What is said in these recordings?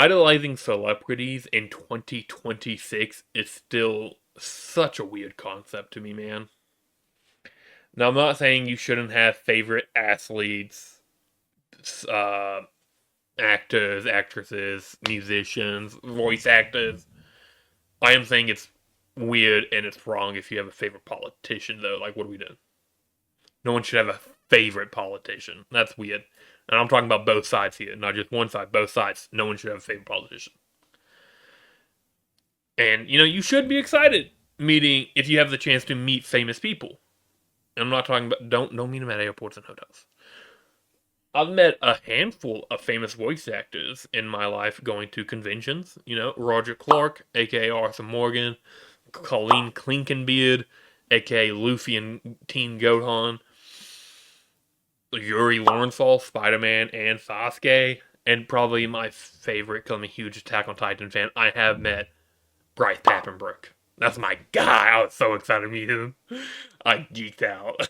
idolizing celebrities in 2026 is still such a weird concept to me, man. Now, I'm not saying you shouldn't have favorite athletes, uh, actors, actresses, musicians, voice actors. I am saying it's weird and it's wrong if you have a favorite politician, though. Like, what are we doing? No one should have a favorite politician. That's weird. And I'm talking about both sides here, not just one side, both sides. No one should have a favorite politician. And, you should be excited meeting, if you have the chance to meet famous people. I'm not talking about, don't meet them at airports and hotels. I've met a handful of famous voice actors in my life going to conventions. Roger Clark, aka Arthur Morgan, Colleen Klinkenbeard, aka Luffy and Teen Gohan, Yuri Lowenthal, Spider-Man, and Sasuke, and probably my favorite, because I'm a huge Attack on Titan fan, I have met Bryce Papenbrook. That's my guy. I was so excited to meet him. I geeked out.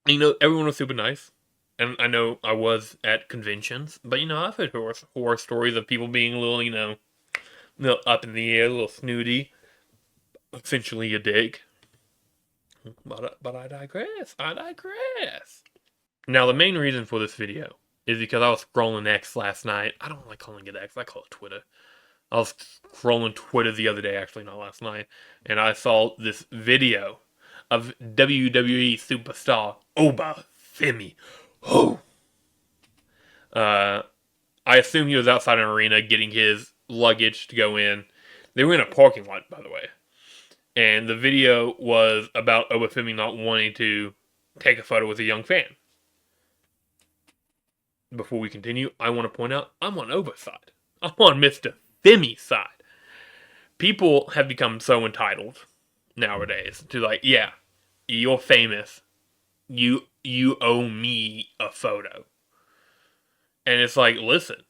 Everyone was super nice. And I know I was at conventions, but I've heard horror stories of people being a little up in the air, a little snooty, essentially a dick. But I digress. I digress. Now, the main reason for this video is because I was scrolling X last night. I don't like calling it X. I call it Twitter. I was scrolling Twitter the other day, actually, not last night, and I saw this video of WWE superstar Oba Femi. Oh! I assume he was outside an arena getting his luggage to go in. They were in a parking lot, by the way. And the video was about Obafemi not wanting to take a photo with a young fan. Before we continue, I want to point out, I'm on Oba's side. I'm on Mr. Femi's side. People have become so entitled nowadays to yeah, you're famous. You owe me a photo. And it's like, listen,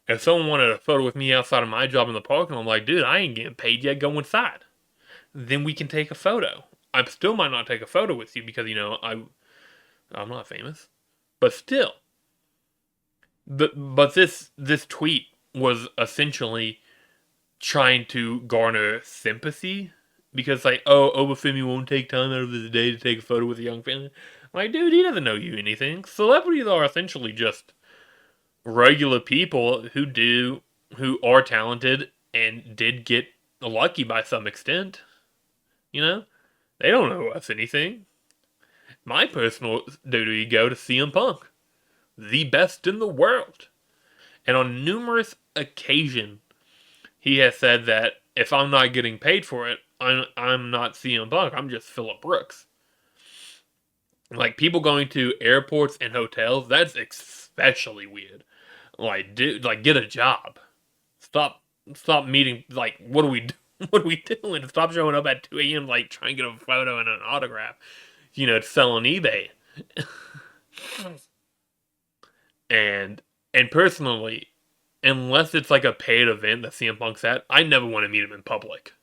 if someone wanted a photo with me outside of my job in the park, and I'm like, dude, I ain't getting paid yet, go inside. Then we can take a photo. I still might not take a photo with you because, I'm not famous. But still. But this tweet was essentially trying to garner sympathy. Because, Obafemi won't take time out of his day to take a photo with a young fan. Like, dude, he doesn't know you anything. Celebrities are essentially just regular people who are talented and did get lucky by some extent. They don't know us anything. My personal duty go to CM Punk, the best in the world. And on numerous occasions, he has said that if I'm not getting paid for it, I'm not CM Punk, I'm just Phillip Brooks. Like, people going to airports and hotels, that's especially weird. Like, dude, get a job. Stop meeting, what are we doing? What are we doing? Stop showing up at 2 a.m. trying to get a photo and an autograph. To sell on eBay. and personally, unless it's a paid event that CM Punk's at, I never want to meet him in public.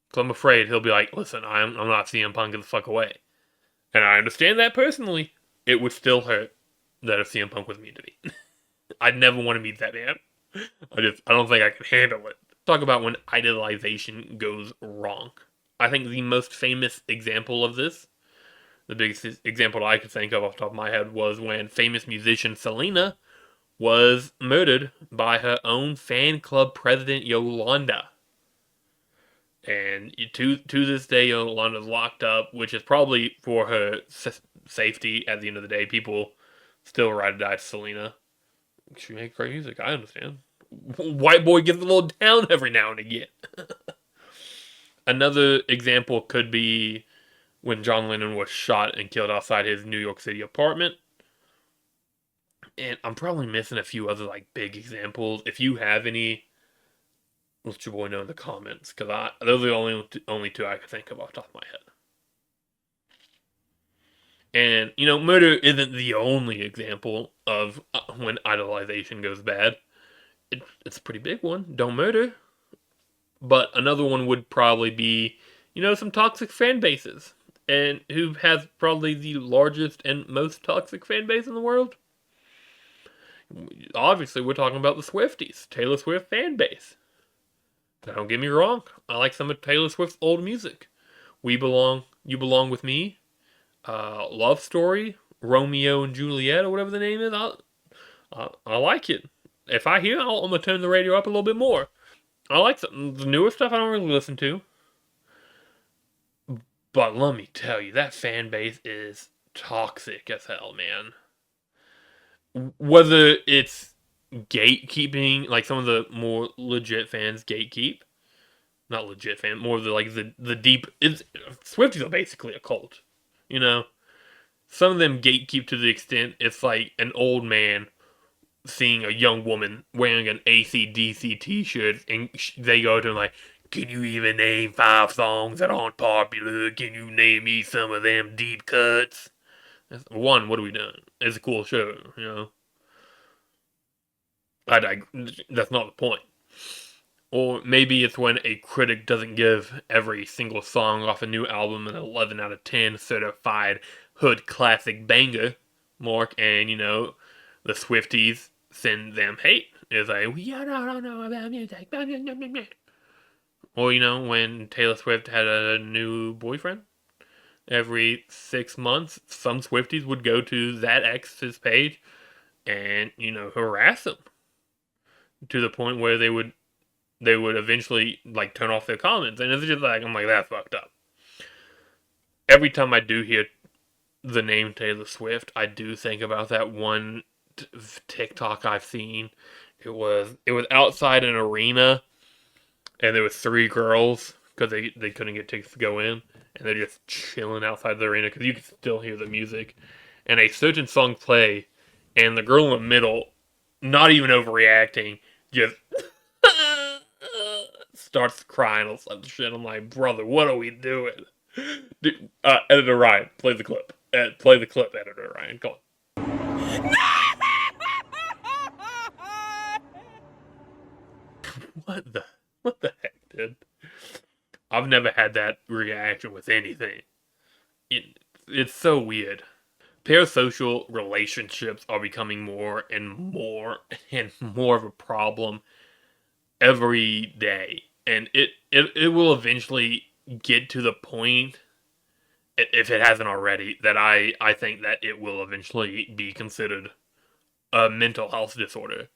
Because I'm afraid he'll be like, listen, I'm not CM Punk, get the fuck away. And I understand that personally. It would still hurt that if CM Punk was mean to me. I'd never want to meet that man. I don't think I can handle it. Talk about when idolization goes wrong. I think the most famous example of this, the biggest example I could think of off the top of my head, was when famous musician Selena was murdered by her own fan club president, Yolanda. And to this day, Yolanda's locked up, which is probably for her safety at the end of the day. People still ride or die to Selena. She makes great music, I understand. White boy gets a little down every now and again. Another example could be when John Lennon was shot and killed outside his New York City apartment. And I'm probably missing a few other big examples. If you have any, let your boy know in the comments, because those are the only two I could think of off the top of my head. And, murder isn't the only example of when idolization goes bad. It's a pretty big one. Don't murder. But another one would probably be, some toxic fan bases. And who has probably the largest and most toxic fan base in the world? Obviously, we're talking about the Swifties, Taylor Swift fan base. Don't get me wrong, I like some of Taylor Swift's old music. We Belong, You Belong With Me, Love Story, Romeo and Juliet, or whatever the name is. I like it. If I hear it, I'm going to turn the radio up a little bit more. I like the newer stuff I don't really listen to. But let me tell you, that fan base is toxic as hell, man. Whether it's gatekeeping, like some of the more legit fans gatekeep, not legit fan, more of the deep. Swifties are basically a cult, you know. Some of them gatekeep to the extent it's like an old man seeing a young woman wearing an AC/DC t-shirt, and they go to him like, "Can you even name 5 songs that aren't popular? Can you name me some of them deep cuts?" One, what are we doing? It's a cool show, you know. That's not the point. Or maybe it's when a critic doesn't give every single song off a new album an 11 out of 10 certified hood classic banger mark, and, you know, the Swifties send them hate. It's like, we don't know about music. Or, you know, when Taylor Swift had a new boyfriend, every 6 months, some Swifties would go to that ex's page and, you know, harass him to the point where they would eventually like turn off their comments, and it's just like, I'm like, that's fucked up. Every time I do hear the name Taylor Swift, I do think about that one TikTok I've seen. It was outside an arena, and there was 3 girls because they couldn't get tickets to go in, and they're just chilling outside the arena because you can still hear the music, and a certain song play, and the girl in the middle, not even overreacting, just starts crying or some shit. I'm like, brother, what are we doing? Dude, Editor Ryan, play the clip. Play the clip, Editor Ryan. Go on. What the heck, dude? I've never had that reaction with anything. It's so weird. Parasocial relationships are becoming more and more and more of a problem every day, and it will eventually get to the point, if it hasn't already, that I think that it will eventually be considered a mental health disorder.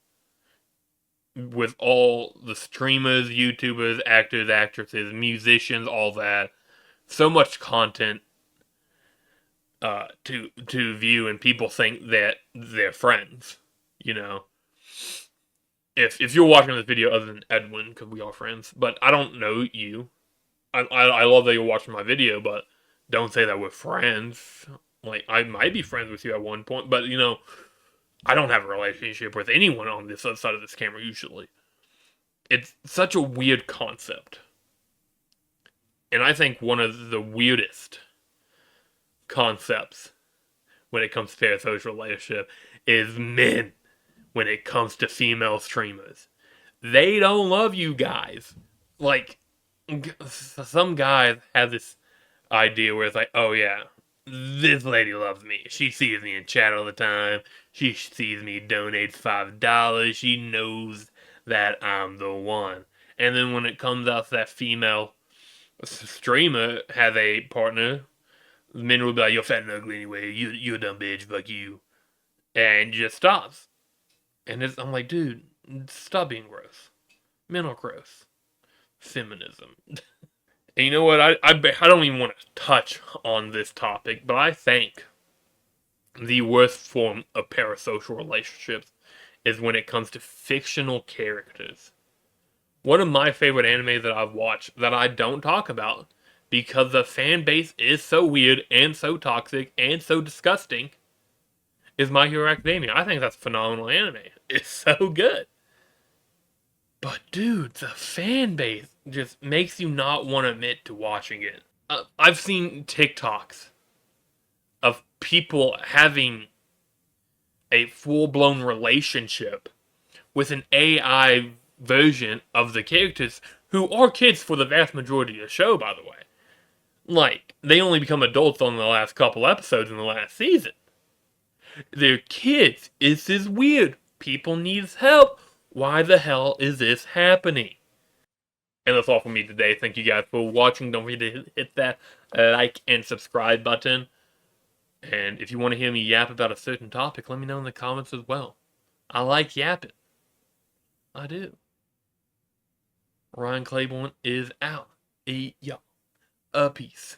With all the streamers, YouTubers, actors, actresses, musicians, all that, so much content to view, and people think that they're friends, you know. If you're watching this video other than Edwin, because we are friends, but I don't know you. I love that you're watching my video, but don't say that we're friends. Like, I might be friends with you at one point, but, you know, I don't have a relationship with anyone on this other side of this camera usually. It's such a weird concept. And I think one of the weirdest concepts when it comes to parasocial relationship is men when it comes to female streamers. They don't love you guys. Like, some guys have this idea where it's like, oh yeah, this lady loves me. She sees me in chat all the time. She sees me donate $5. She knows that I'm the one. And then when it comes out that female streamer has a partner, men will be like, you're fat and ugly anyway. You're a dumb bitch. Fuck you. And just stops. And I'm like, dude, stop being gross. Men are gross. Feminism. And you know what? I don't even want to touch on this topic, but I think the worst form of parasocial relationships is when it comes to fictional characters. One of my favorite anime that I've watched that I don't talk about because the fan base is so weird and so toxic and so disgusting is My Hero Academia. I think that's a phenomenal anime. It's so good. But dude, the fan base just makes you not want to admit to watching it. I've seen TikToks of people having a full-blown relationship with an AI version of the characters who are kids for the vast majority of the show, by the way. Like, they only become adults on the last couple episodes in the last season. They're kids. This is weird. People needs help. Why the hell is this happening? And that's all for me today. Thank you guys for watching. Don't forget to hit that like and subscribe button. And if you want to hear me yap about a certain topic, let me know in the comments as well. I like yapping. I do. Ryan Clayborn is out. Y'all. A peace.